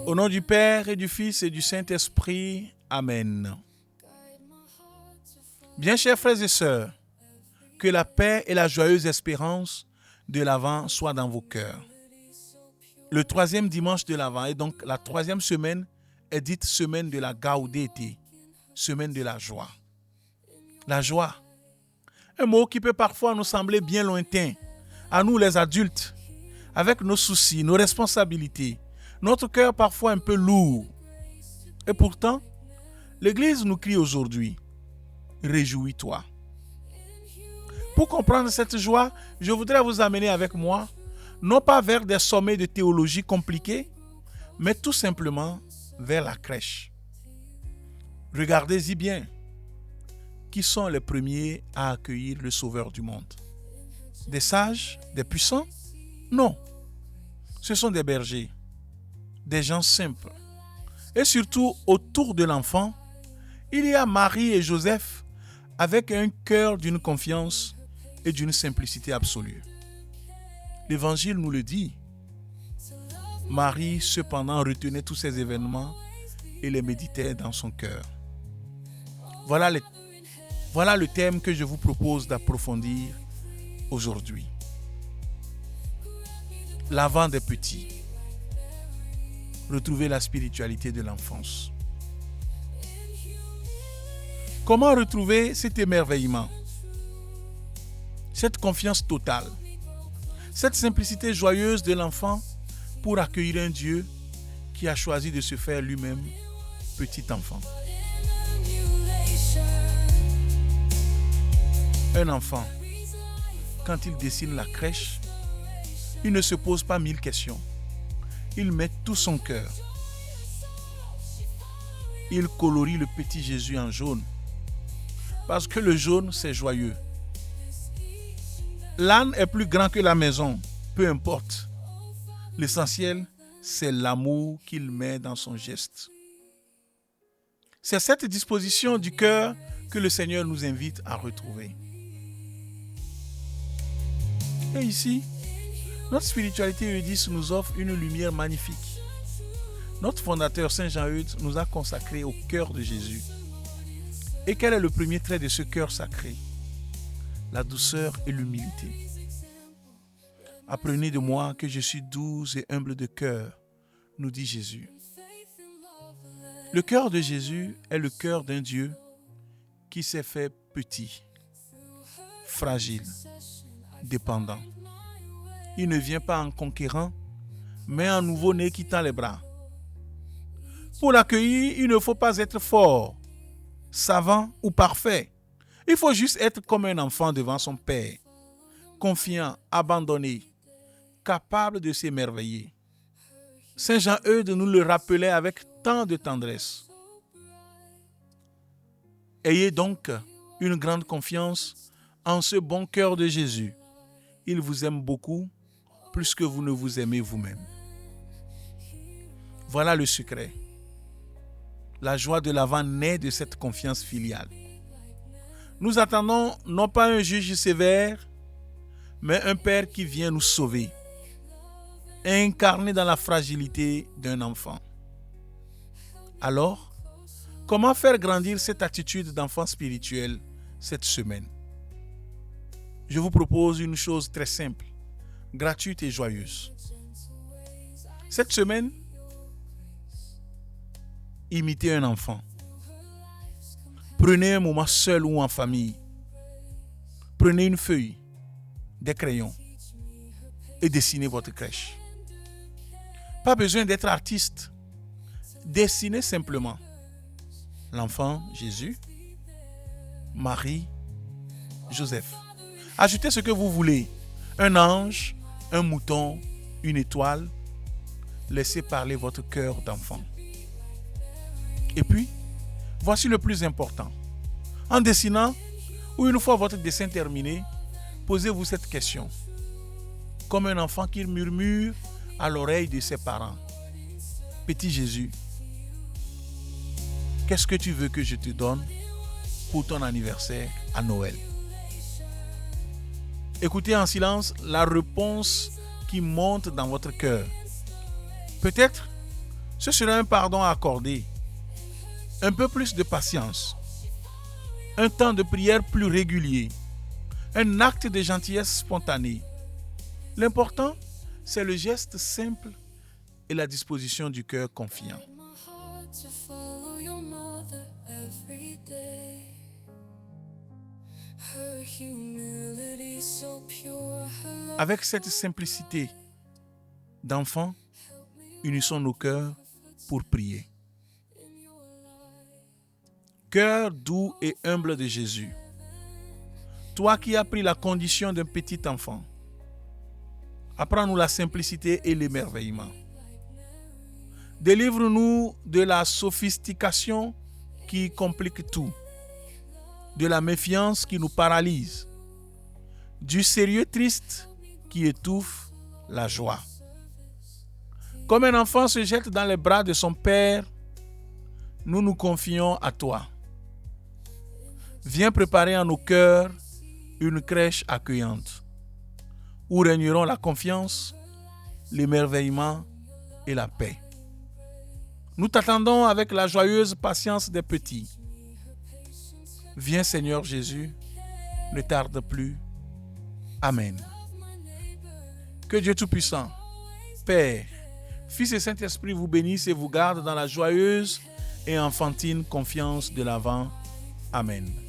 Au nom du Père et du Fils et du Saint-Esprit. Amen. Bien chers frères et sœurs, que la paix et la joyeuse espérance de l'Avent soient dans vos cœurs. Le 3e dimanche de l'Avent, et donc la 3e semaine, est dite semaine de la Gaudete, semaine de la joie. La joie, un mot qui peut parfois nous sembler bien lointain, à nous les adultes, avec nos soucis, nos responsabilités, notre cœur parfois un peu lourd. Et pourtant, l'Église nous crie aujourd'hui, réjouis-toi. Pour comprendre cette joie, je voudrais vous amener avec moi, non pas vers des sommets de théologie compliqués, mais tout simplement vers la crèche. Regardez-y bien. Qui sont les premiers à accueillir le Sauveur du monde? Des sages? Des puissants? Non. Ce sont des bergers, des gens simples. Et surtout, autour de l'enfant, il y a Marie et Joseph avec un cœur d'une confiance et d'une simplicité absolue. L'Évangile nous le dit. Marie, cependant, retenait tous ces événements et les méditait dans son cœur. Voilà le thème que je vous propose d'approfondir aujourd'hui. L'Avent des petits. Retrouver la spiritualité de l'enfance. Comment retrouver cet émerveillement, cette confiance totale, cette simplicité joyeuse de l'enfant pour accueillir un Dieu qui a choisi de se faire lui-même petit enfant? Un enfant, quand il dessine la crèche, il ne se pose pas 1000 questions. Il met tout son cœur. Il colorie le petit Jésus en jaune. Parce que le jaune, c'est joyeux. L'âne est plus grand que la maison, peu importe. L'essentiel, c'est l'amour qu'il met dans son geste. C'est cette disposition du cœur que le Seigneur nous invite à retrouver. Et ici, notre spiritualité eudice nous offre une lumière magnifique. Notre fondateur Saint Jean-Eudes nous a consacrés au cœur de Jésus. Et quel est le premier trait de ce cœur sacré? La douceur et l'humilité. Apprenez de moi que je suis doux et humble de cœur, nous dit Jésus. Le cœur de Jésus est le cœur d'un Dieu qui s'est fait petit, fragile, dépendant. Il ne vient pas en conquérant, mais en nouveau-né qui tend les bras. Pour l'accueillir, il ne faut pas être fort, savant ou parfait. Il faut juste être comme un enfant devant son père, confiant, abandonné, capable de s'émerveiller. Saint Jean-Eudes nous le rappelait avec tant de tendresse. Ayez donc une grande confiance en ce bon cœur de Jésus. Il vous aime beaucoup, plus que vous ne vous aimez vous-même. Voilà le secret. La joie de l'Avent naît de cette confiance filiale. Nous attendons non pas un juge sévère, mais un Père qui vient nous sauver, incarné dans la fragilité d'un enfant. Alors, comment faire grandir cette attitude d'enfant spirituel cette semaine? Je vous propose une chose très simple, gratuite et joyeuse. Cette semaine, imitez un enfant. Prenez un moment seul ou en famille. Prenez une feuille, des crayons et dessinez votre crèche. Pas besoin d'être artiste. Dessinez simplement l'enfant Jésus, Marie, Joseph. Ajoutez ce que vous voulez. Un ange, un mouton, une étoile. Laissez parler votre cœur d'enfant. Et puis, voici le plus important. En dessinant, ou une fois votre dessin terminé, posez-vous cette question. Comme un enfant qui murmure à l'oreille de ses parents. Petit Jésus, qu'est-ce que tu veux que je te donne pour ton anniversaire à Noël? Écoutez en silence la réponse qui monte dans votre cœur. Peut-être ce sera un pardon à accorder, un peu plus de patience, un temps de prière plus régulier, un acte de gentillesse spontanée. L'important, c'est le geste simple et la disposition du cœur confiant. Avec cette simplicité d'enfant, unissons nos cœurs pour prier. Cœur doux et humble de Jésus, toi qui as pris la condition d'un petit enfant, apprends-nous la simplicité et l'émerveillement. Délivre-nous de la sophistication qui complique tout, de la méfiance qui nous paralyse, du sérieux triste qui étouffe la joie. Comme un enfant se jette dans les bras de son père, nous nous confions à toi. Viens préparer en nos cœurs une crèche accueillante, où régneront la confiance, l'émerveillement et la paix. Nous t'attendons avec la joyeuse patience des petits. Viens Seigneur Jésus, ne tarde plus. Amen. Que Dieu Tout-Puissant, Père, Fils et Saint-Esprit vous bénissent et vous gardent dans la joyeuse et enfantine confiance de l'Avent. Amen.